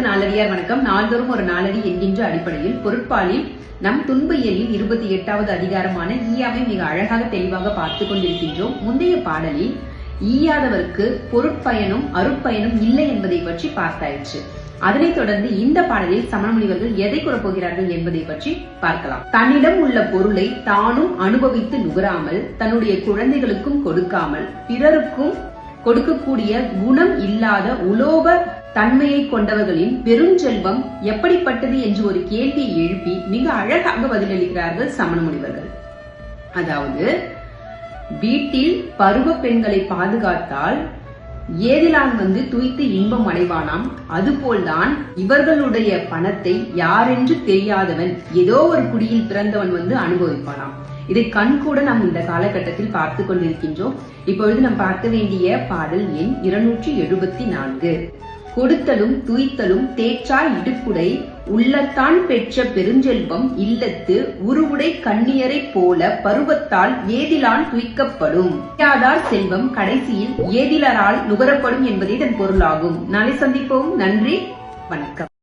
அனைவருக்கு நாளடியார் வணக்கம். நாள்தோறும் ஒரு நாளடி என்கின்ற அடிப்படையில் பொருட்பாலில் நம் துன்பயியலில் 28வது அதிகாரமான ஈயாமை மிக அழகாக தெளிவாக பார்த்து கொண்டிருக்கின்றோம். முந்தைய பாடலில் ஈயாதவருக்கு பொருட்பயனும் அருட்பயனும் இல்லை என்பதை பற்றி பார்த்தாயிற்று. அதனைத் தொடர்ந்து இந்த பாடலில் சமண முனிவர்கள் எதை கூறப்போகிறார்கள் என்பதை பற்றி பார்க்கலாம். தன்னிடம் உள்ள பொருளை தானும் அனுபவித்து நுகராமல், தன்னுடைய குழந்தைகளுக்கும் கொடுக்காமல், பிறருக்கும் கொடுக்கக்கூடிய குணம் இல்லாத உலோக தன்மையை கொண்டவர்களின் பெருஞ்செல்வம் எப்படிப்பட்டது என்று ஒரு கேள்வியை எழுப்பி மிக அழகாக பதிலளிக்கிறார்கள் சமண முனிவர்கள். அதாவது, வீட்டில் பருவ பெண்களை பாதுகாத்தால் ஏதிலான் துய்த்து இன்பம் அடைவானாம். அதுபோல்தான் இவர்களுடைய பணத்தை யாரென்று தெரியாதவன் ஏதோ ஒரு குடியில் பிறந்தவன் அனுபவிப்பானாம். இதை கண்கூட நாம் இந்த காலகட்டத்தில் பார்த்து கொண்டிருக்கின்றோம். இப்பொழுது நாம் பார்க்க வேண்டிய பாடல் எண் 274. கொடுத்தலும் துய்த்தலும் தேற்றாய் இடுப்புடை உள்ளத்தான் பெற்ற பெருஞ்செல்வம் இல்லத்து உருவுடை கண்ணியரை போல பருவத்தால் ஏதிலான் துய்க்கப்படும். யாதார் செல்வம் கடைசியில் ஏதிலரால் நுகரப்படும் என்பதே இதன் பொருளாகும். நாளை சந்திப்போம். நன்றி, வணக்கம்.